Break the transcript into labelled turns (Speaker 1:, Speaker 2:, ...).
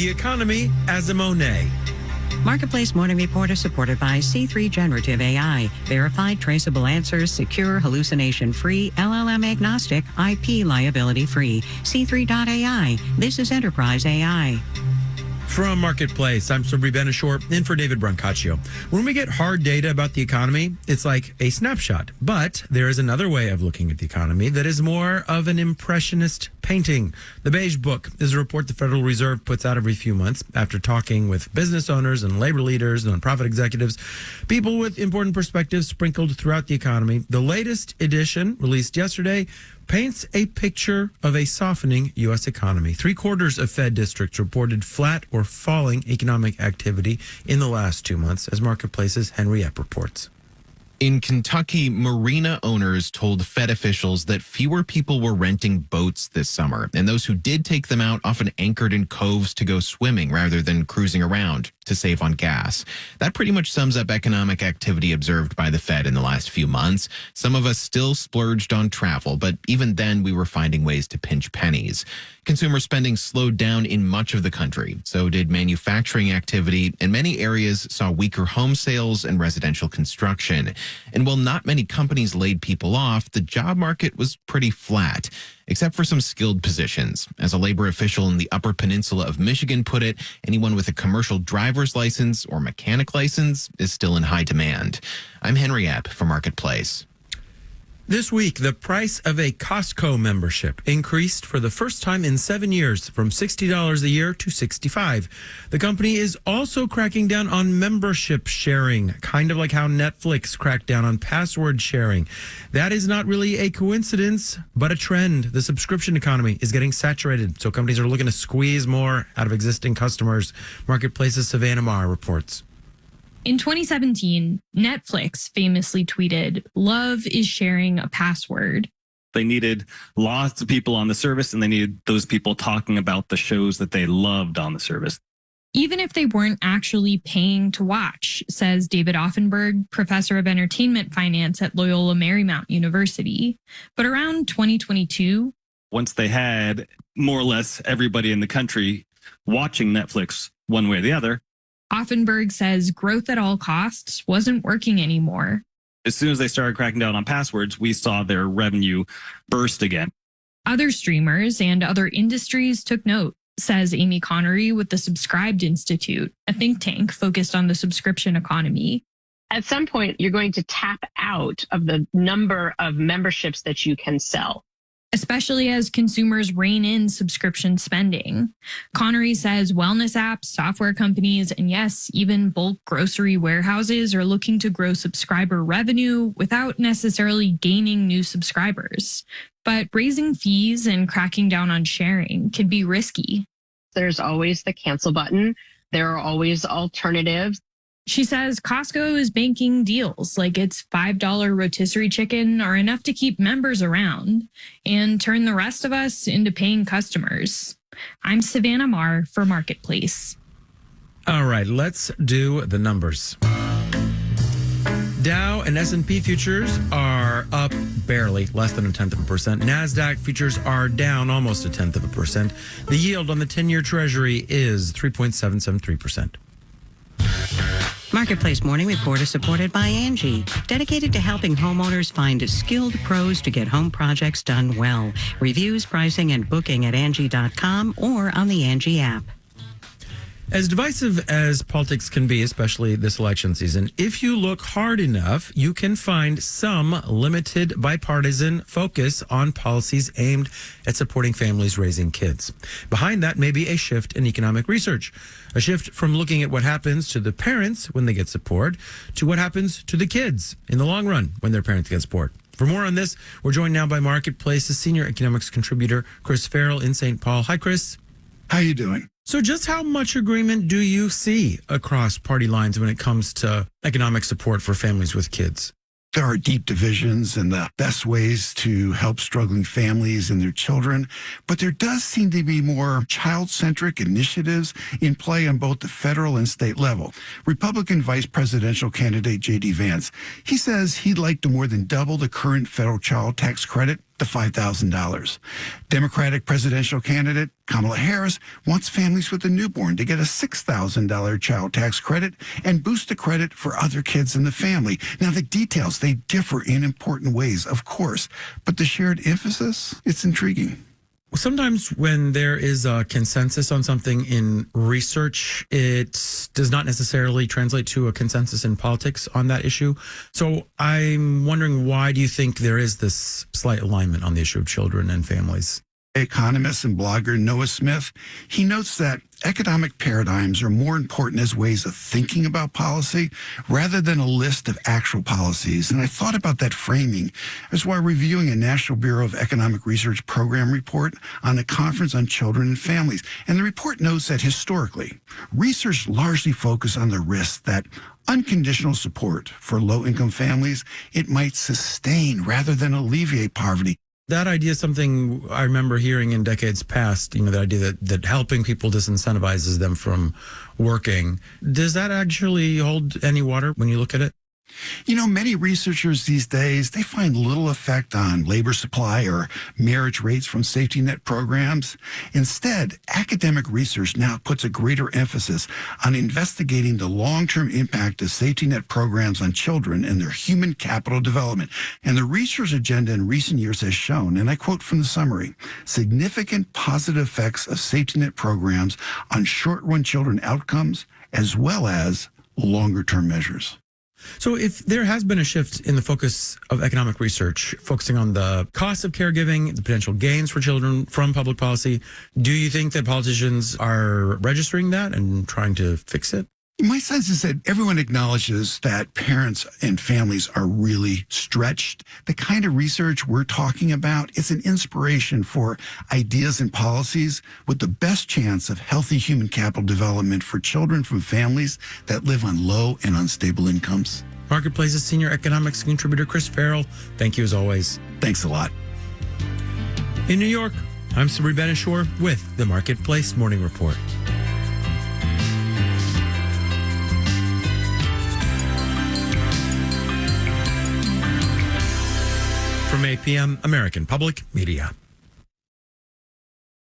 Speaker 1: The economy as a Monet.
Speaker 2: Marketplace Morning Report is supported by C3 Generative AI. Verified, traceable answers, secure, hallucination-free, LLM-agnostic, IP liability-free. C3.ai. This is Enterprise AI.
Speaker 1: From Marketplace, I'm Sabri Benishore, in for David Brancaccio. When we get hard data about the economy, it's like a snapshot. But there is another way of looking at the economy that is more of an impressionist painting. The Beige Book is a report the Federal Reserve puts out every few months after talking with business owners and labor leaders, nonprofit executives, people with important perspectives sprinkled throughout the economy. The latest edition, released yesterday, paints a picture of a softening U.S. economy. 3/4 of Fed districts reported flat or falling economic activity in the last 2 months, as Marketplace's Henry Epp reports.
Speaker 3: In Kentucky, marina owners told Fed officials that fewer people were renting boats this summer, and those who did take them out often anchored in coves to go swimming rather than cruising around to save on gas. That pretty much sums up economic activity observed by the Fed in the last few months. Some of us still splurged on travel, but even then we were finding ways to pinch pennies. Consumer spending slowed down in much of the country. So did manufacturing activity, and many areas saw weaker home sales and residential construction. And while not many companies laid people off, the job market was pretty flat, except for some skilled positions. As a labor official in the Upper Peninsula of Michigan put it, anyone with a commercial driver's license or mechanic license is still in high demand. I'm Henry Epp for Marketplace.
Speaker 1: This week, the price of a Costco membership increased for the first time in 7 years from $60 a year to $65. The company is also cracking down on membership sharing, kind of like how Netflix cracked down on password sharing. That is not really a coincidence, but a trend. The subscription economy is getting saturated, so companies are looking to squeeze more out of existing customers. Marketplace's Savannah Marr reports.
Speaker 4: In 2017, Netflix famously tweeted, "Love is sharing a password."
Speaker 5: They needed lots of people on the service, and they needed those people talking about the shows that they loved on the service.
Speaker 4: Even if they weren't actually paying to watch, says David Offenberg, professor of entertainment finance at Loyola Marymount University. But around 2022,
Speaker 5: once they had more or less everybody in the country watching Netflix one way or the other,
Speaker 4: Offenberg says growth at all costs wasn't working anymore.
Speaker 5: As soon as they started cracking down on passwords, we saw their revenue burst again.
Speaker 4: Other streamers and other industries took note, says Amy Connery with the Subscribed Institute, a think tank focused on the subscription economy.
Speaker 6: At some point, you're going to tap out of the number of memberships that you can sell,
Speaker 4: especially as consumers rein in subscription spending. Connery says wellness apps, software companies, and yes, even bulk grocery warehouses are looking to grow subscriber revenue without necessarily gaining new subscribers. But raising fees and cracking down on sharing can be risky.
Speaker 6: There's always the cancel button. There are always alternatives.
Speaker 4: She says Costco is banking deals like its $5 rotisserie chicken are enough to keep members around and turn the rest of us into paying customers. I'm Savannah Marr for Marketplace.
Speaker 1: All right, let's do the numbers. Dow and S&P futures are up barely, less than 0.1%. NASDAQ futures are down almost 0.1%. The yield on the 10-year Treasury is 3.773%.
Speaker 2: Marketplace Morning Report is supported by Angie, dedicated to helping homeowners find skilled pros to get home projects done well. Reviews, pricing, and booking at Angie.com or on the Angie app.
Speaker 1: As divisive as politics can be, especially this election season, if you look hard enough, you can find some limited bipartisan focus on policies aimed at supporting families raising kids. Behind that may be a shift in economic research, a shift from looking at what happens to the parents when they get support to what happens to the kids in the long run when their parents get support. For more on this, we're joined now by Marketplace's senior economics contributor, Chris Farrell in St. Paul. Hi, Chris.
Speaker 7: How you doing?
Speaker 1: So just how much agreement do you see across party lines when it comes to economic support for families with kids?
Speaker 7: There are deep divisions in the best ways to help struggling families and their children, but there does seem to be more child-centric initiatives in play on both the federal and state level. Republican vice presidential candidate J.D. Vance, he says he'd like to more than double the current federal child tax credit the $5,000. Democratic presidential candidate Kamala Harris wants families with a newborn to get a $6,000 child tax credit and boost the credit for other kids in the family. Now, the details, they differ in important ways, of course, but the shared emphasis, it's intriguing.
Speaker 1: Sometimes when there is a consensus on something in research, it does not necessarily translate to a consensus in politics on that issue. So I'm wondering, why do you think there is this slight alignment on the issue of children and families?
Speaker 7: Economist and blogger Noah Smith, he notes that economic paradigms are more important as ways of thinking about policy rather than a list of actual policies. And I thought about that framing as while reviewing a National Bureau of Economic Research program report on a conference on children and families. And the report notes that historically, research largely focused on the risk that unconditional support for low-income families, it might sustain rather than alleviate poverty.
Speaker 1: That idea is something I remember hearing in decades past, the idea that helping people disincentivizes them from working. Does that actually hold any water when you look at it?
Speaker 7: Many researchers these days, they find little effect on labor supply or marriage rates from safety net programs. Instead, academic research now puts a greater emphasis on investigating the long-term impact of safety net programs on children and their human capital development. And the research agenda in recent years has shown, and I quote from the summary, significant positive effects of safety net programs on short-run children outcomes, as well as longer-term measures.
Speaker 1: So if there has been a shift in the focus of economic research, focusing on the cost of caregiving, the potential gains for children from public policy, do you think that politicians are registering that and trying to fix it?
Speaker 7: My sense is that everyone acknowledges that parents and families are really stretched. The kind of research we're talking about is an inspiration for ideas and policies with the best chance of healthy human capital development for children from families that live on low and unstable incomes.
Speaker 1: Marketplace's senior economics contributor, Chris Farrell, thank you as always.
Speaker 7: Thanks a lot.
Speaker 1: In New York, I'm Sabri Benishore with the Marketplace Morning Report. From 8 p.m., American Public Media.